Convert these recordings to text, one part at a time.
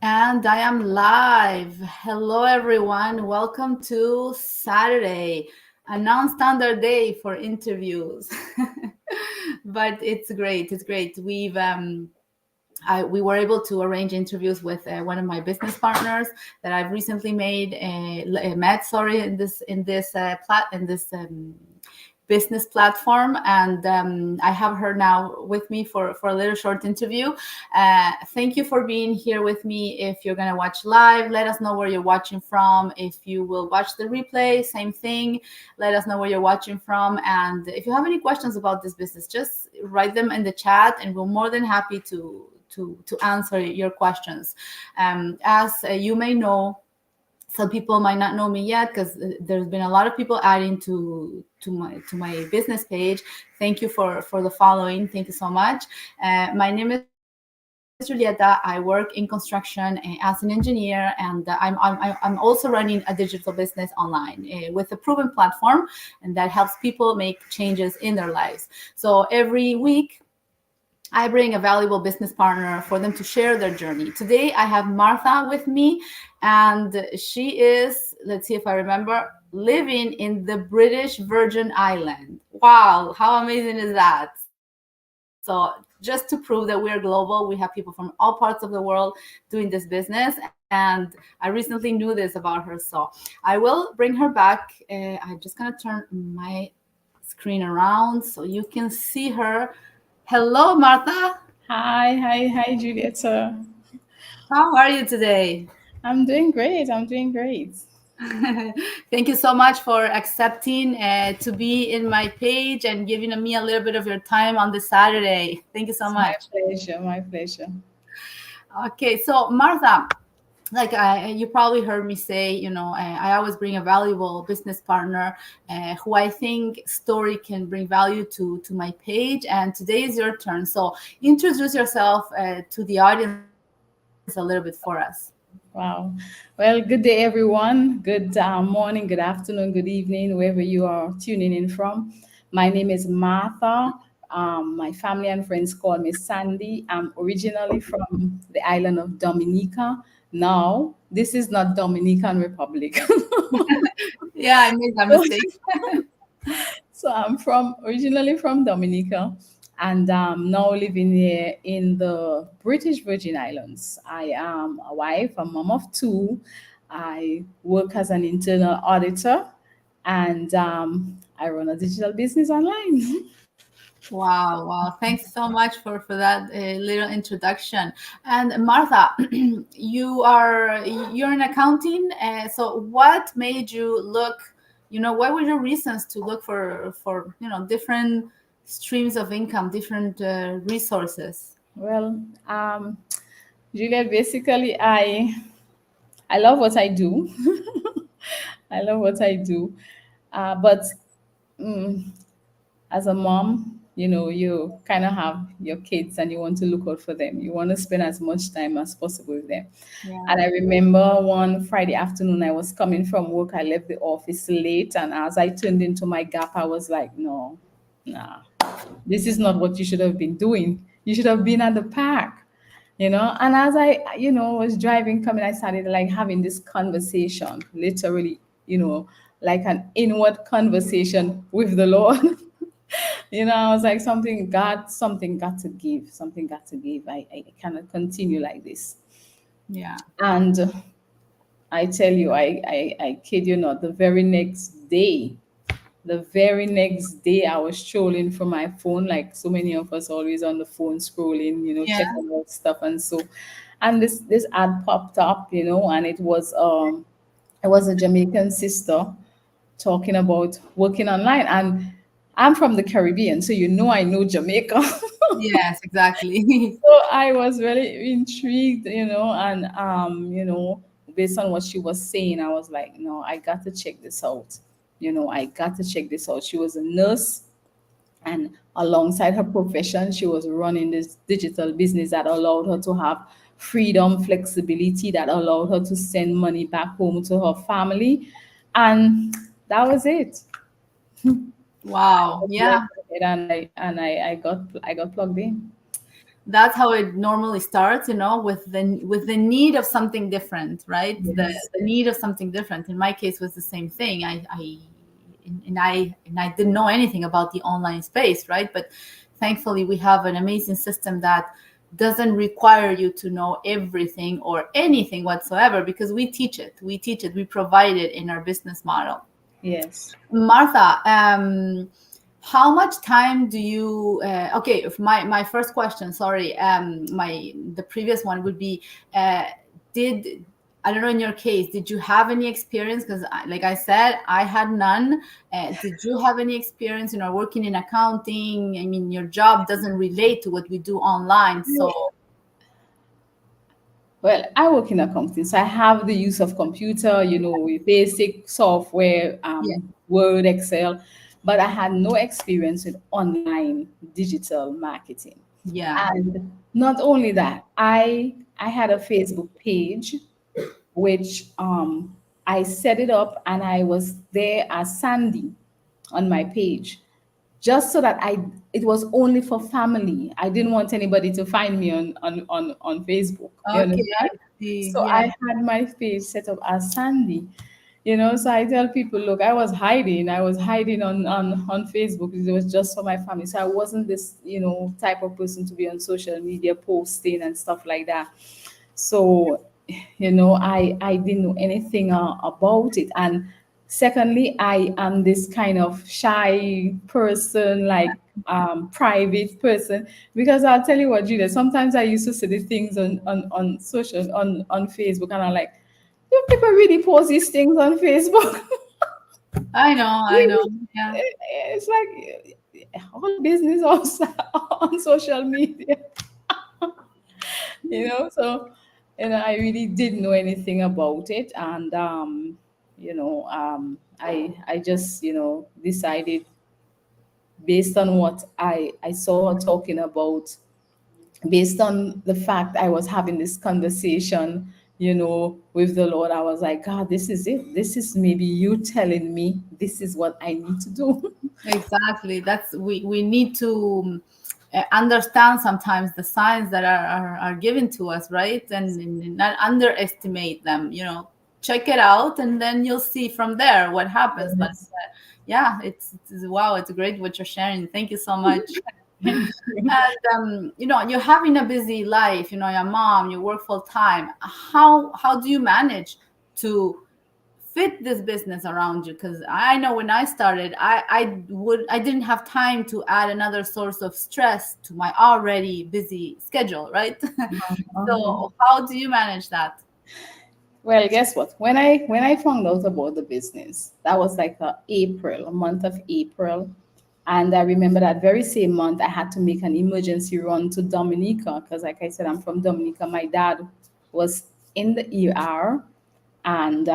And I am live. Hello, everyone. Welcome to Saturday, a non standard day for interviews. But it's great. It's great. We were able to arrange interviews with one of my business partners that I've recently met. Sorry, in this business platform, and I have her now with me for a little short interview. Thank you for being here with me. If you're going to watch live, let us know where you're watching from. If you will watch the replay, same thing, let us know where you're watching from. And if you have any questions about this business, just write them in the chat, and we're more than happy to answer your questions. As you may know, some people might not know me yet because there's been a lot of people adding to my business page. Thank you for the following. Thank you so much. My name is Julieta. I work in construction as an engineer, and I'm also running a digital business online with a proven platform, and that helps people make changes in their lives. So every week I bring a valuable business partner for them to share their journey. Today, I have Martha with me, and she is, let's see if I remember, living in the British Virgin Island. Wow, how amazing is that? So, just to prove that we're global, we have people from all parts of the world doing this business, and I recently knew this about her. So, I will bring her back. I'm just going to turn my screen around so you can see her. Hello, Martha. Hi, Julieta. How are you today? I'm doing great. I'm doing great. Thank you so much for accepting to be in my page and giving me a little bit of your time on this Saturday. Thank you so It's my much. pleasure. My pleasure. Okay, so Martha, you probably heard me say, I always bring a valuable business partner who I think story can bring value to my page. And today is your turn. So introduce yourself to the audience a little bit for us. Wow. Well, good day, everyone. Good morning, good afternoon, good evening, wherever you are tuning in from. My name is Martha. My family and friends call me Sandy. I'm originally from the island of Dominica. Now, this is not Dominican Republic. Yeah, I made that mistake. So I'm from originally from Dominica, and now living here in the British Virgin Islands. I am a wife, a mom of two. I work as an internal auditor, and I run a digital business online. Wow, wow. Thanks so much for that little introduction. And Martha, you're in accounting. So what made you look, what were your reasons to look for different streams of income, different resources? Well, Juliet, basically, I love what I do. I love what I do, but mm, as a mom, you kind of have your kids and you want to look out for them. You want to spend as much time as possible with them. Yeah. And I remember one Friday afternoon, I was coming from work. I left the office late. And as I turned into my gap, I was like, no, nah, this is not what you should have been doing. You should have been at the park. And as I was driving coming, I started like having this conversation, literally, like an inward conversation with the Lord. I was like, something got to give, something got to give. I cannot continue like this. Yeah. And I tell you, I kid you not, the very next day, I was strolling for my phone, like so many of us always on the phone scrolling, Yeah. checking out stuff and this ad popped up, and it was a Jamaican sister talking about working online. And I'm from the Caribbean, so I know Jamaica. Yes, exactly. So I was really intrigued, and based on what she was saying, I was like, no, I got to check this out. I got to check this out. She was a nurse, and alongside her profession, she was running this digital business that allowed her to have freedom, flexibility, that allowed her to send money back home to her family. And that was it. Wow. I Yeah. left it and I got plugged in. That's how it normally starts, with the need of something different, right? Yes. The need of something different. In my case was the same thing. I didn't know anything about the online space, right? But thankfully we have an amazing system that doesn't require you to know everything or anything whatsoever, because we teach it, we provide it in our business model. Yes. Martha, how much time do you? Okay, if my first question, sorry, the previous one would be, did I don't know, in your case, did you have any experience? Because, like I said, I had none. Did you have any experience, working in accounting? I mean, your job doesn't relate to what we do online, so Well, I work in accounting, so I have the use of computer, with basic software, yeah, Word, Excel, but I had no experience with online digital marketing. yeah, And not only that, I had a Facebook page, which I set it up, and I was there as Sandy on my page, just so that it was only for family. I didn't want anybody to find me on Facebook. You okay, I understand? see, So yeah, I had my page set up as Sandy. So I tell people, look, I was hiding on Facebook. It was just for my family. So I wasn't this, type of person to be on social media posting and stuff like that. So, I didn't know anything about it. And secondly, I am this kind of shy person, like private person, because I'll tell you what, Julia, sometimes I used to see the things on social on Facebook, and I'm like, do people really post these things on Facebook? I know, Really? yeah. It's like all business also on social media. So I really didn't know anything about it, and I just decided, based on what I saw her talking about, based on the fact I was having this conversation, with the Lord. I was like, God, this is it. This is maybe you telling me this is what I need to do. Exactly. That's we need to understand sometimes the signs that are given to us, right? And not underestimate them. Check it out, and then you'll see from there what happens. But Yes. yeah, it's wow, it's great what you're sharing. Thank you so much. Thank you. And you're having a busy life. You're a mom. You work full time. How do you manage to fit this business around you? Because I know when I started, I didn't have time to add another source of stress to my already busy schedule, right? Uh-huh. So how do you manage that? Well, guess what? When I found out about the business, that was like a month of April, and I remember that very same month I had to make an emergency run to Dominica because, like I said, I'm from Dominica. My dad was in the ER, and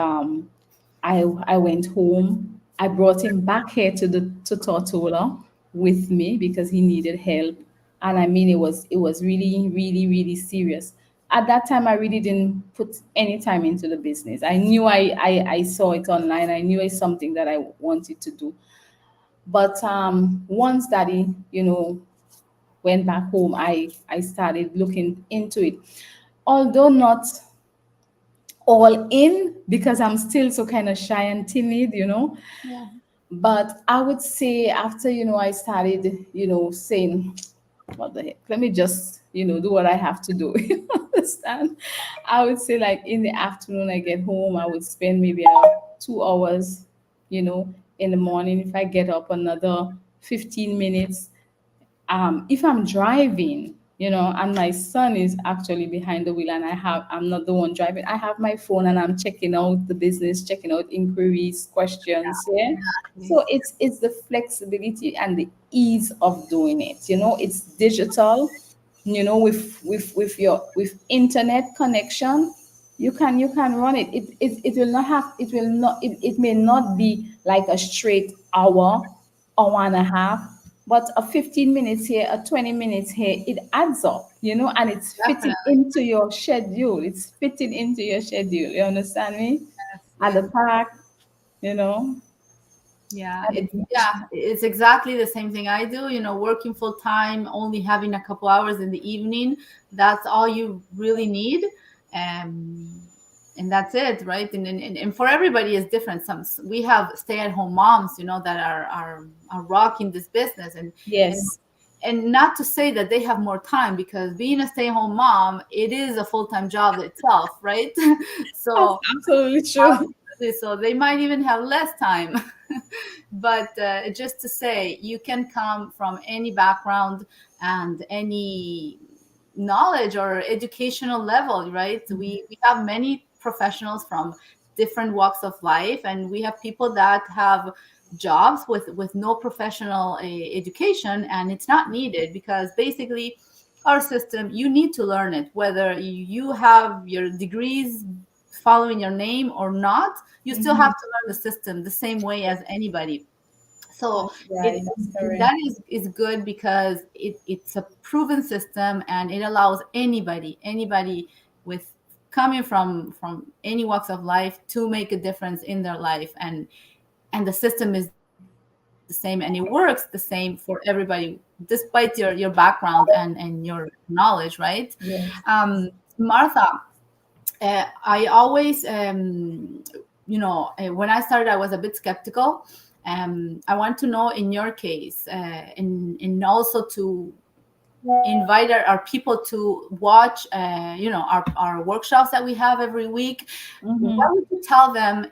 I went home. I brought him back here to Tortola with me because he needed help, and I mean it was really really really serious. At that time, I really didn't put any time into the business. I knew I saw it online. I knew it's something that I wanted to do. But once Daddy, went back home, I started looking into it. Although not all in, because I'm still so kind of shy and timid. Yeah, But I would say after, I started, saying, what the heck, let me just, do what I have to do. You understand? I would say, like, in the afternoon, I get home, I would spend maybe 2 hours, in the morning. If I get up, another 15 minutes. If I'm driving, and my son is actually behind the wheel, and I'm not the one driving, I have my phone and I'm checking out the business, checking out inquiries, questions. Yeah. exactly. So it's the flexibility and the ease of doing it. It's digital. With internet connection, you can run it. It will not have. It may not be like a straight hour and a half, but a 15 minutes here, a 20 minutes here, it adds up, and it's fitting Definitely. into your schedule. It's fitting into your schedule. You understand me? Yes, At yes. the park, you know. Yeah, Have a it's good yeah, it's exactly the same thing I do, working full time, only having a couple hours in the evening. That's all you really need. Um, and that's it, right? And for everybody is different. We have stay-at-home moms, that are rocking this business, and Yes. and not to say that they have more time, because being a stay-at-home mom, it is a full-time job itself, right? That's So absolutely true. so they might even have less time. But just to say, you can come from any background and any knowledge or educational level, right? We have many professionals from different walks of life, and we have people that have jobs with no professional education, and it's not needed, because basically our system, you need to learn it, whether you have your degrees following your name or not. You still have Mhm. to learn the system the same way as anybody. So That's right. That's correct. that is good, because it's a proven system, and it allows anybody with coming from any walks of life to make a difference in their life. And the system is the same, and it works the same for everybody, despite your background and your knowledge, right? Yes. Martha, I always, when I started, I was a bit skeptical. I want to know, in your case, and also to invite our people to watch, our workshops that we have every week. What Mm-hmm. would you tell them,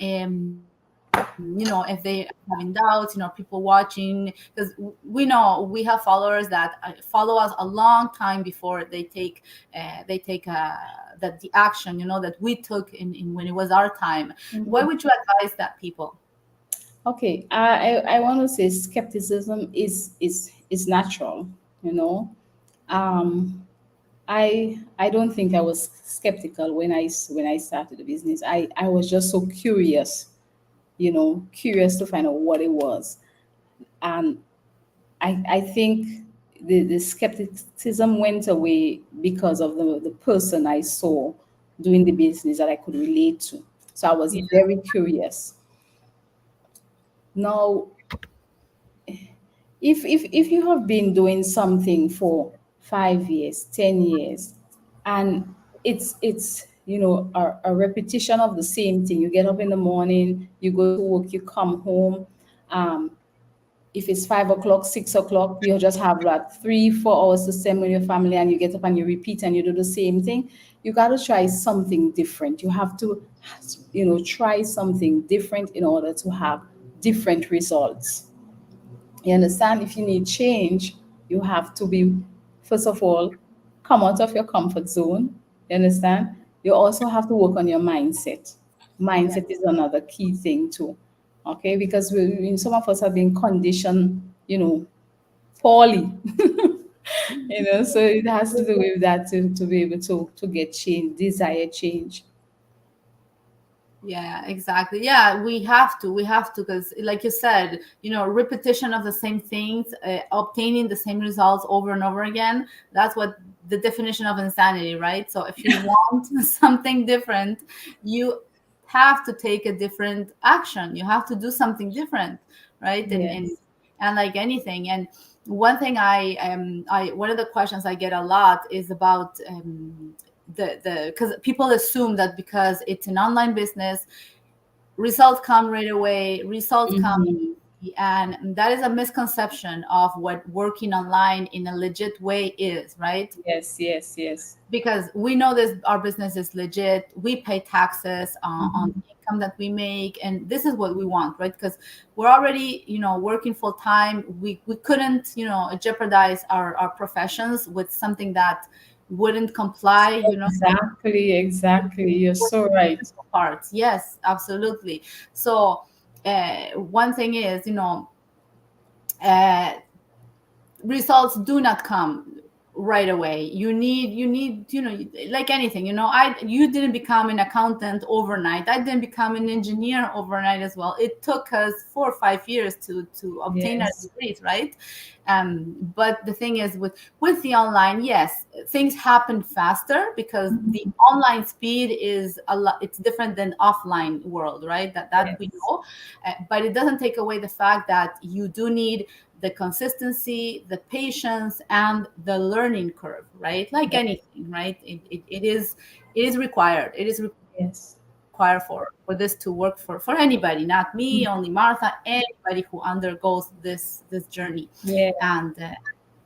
if they are having doubts, people watching? Because we know we have followers that follow us a long time before they take the action, that we took in when it was our time. What Mm-hmm. would you advise that people? Okay, I want to say skepticism is natural, you know. Um, I don't think I was skeptical when I started the business. I was just so curious, curious to find out what it was. And I think the skepticism went away because of the person I saw doing the business that I could relate to. So I was Yeah. very curious. Now, if you have been doing something for 5 years, 10 years, and it's a repetition of the same thing. You get up in the morning, you go to work, you come home. um, if it's 5 o'clock, 6 o'clock, you just have like 3, 4 hours to spend with your family, and you get up and you repeat and you do the same thing. You got to try something different. You have to, try something different in order to have different results. You understand? If you need change, you have to be, first of all, come out of your comfort zone. You understand? You also have to work on your mindset. Yeah. Mindset is another key thing too. Okay, because some of us have been conditioned, poorly. So it has to do with that to be able to get change, desired change. Yeah, exactly. Yeah, we have to, because like you said, repetition of the same things, obtaining the same results over and over again, that's what the definition of insanity, right? So if you want something different, you have to take a different action. You have to do something different, right? and and Yes. and like anything. And one of the questions I get a lot is about, the because people assume that because it's an online business, results come right away, results come Hmm. easy. And that is a misconception of what working online in a legit way is, right? Yes, yes, yes. Because we know this, our business is legit, we pay taxes on Hmm. the income that we make, and this is what we want, right? Because we're already, working full time. We couldn't, jeopardize our professions with something that wouldn't comply, Exactly, exactly. You're with so right. parts. Yes, absolutely. So one thing is, uh, results do not come right away. You need, like anything, you didn't become an accountant overnight. I didn't become an engineer overnight as well. It took us 4 or 5 years to obtain our Yes. degrees, right? But the thing is, with the online, yes, things happen faster because the online speed is a lot. It's different than offline world, right? That we Yes. know. But it doesn't take away the fact that you do need the consistency, the patience, and the learning curve, right? Like Yes. anything, right? It is required. It is Yes. required for this to work for anybody, not me, only Martha, anybody who undergoes this journey. Yeah. And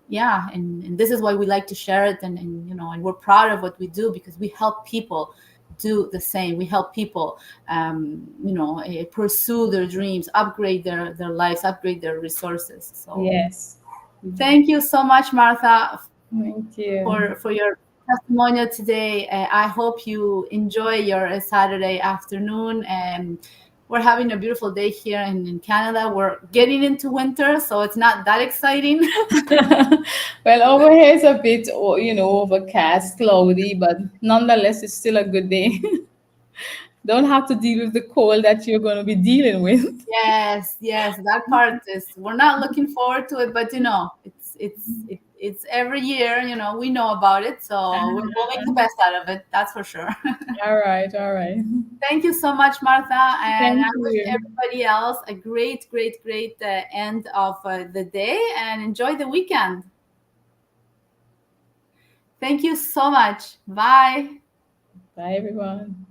yeah, and this is why we like to share it, and we're proud of what we do because we help people do the same. We help people pursue their dreams, upgrade their lives, upgrade their resources. So Yes. thank you so much, Martha, Thank you. for your testimonial today. I hope you enjoy your Saturday afternoon. We're having a beautiful day here in Canada. We're getting into winter, so it's not that exciting. Well, over here it's a bit, overcast, cloudy, but nonetheless, it's still a good day. Don't have to deal with the cold that you're going to be dealing with. Yes, yes, that part is we're not looking forward to it, but it's every year, we know about it, so we'll make the best out of it. That's for sure. All right, all right. Thank you so much, Martha, and I Thank wish you. everybody else a great, great, great end of the day and enjoy the weekend. Thank you so much. Bye. Bye, everyone.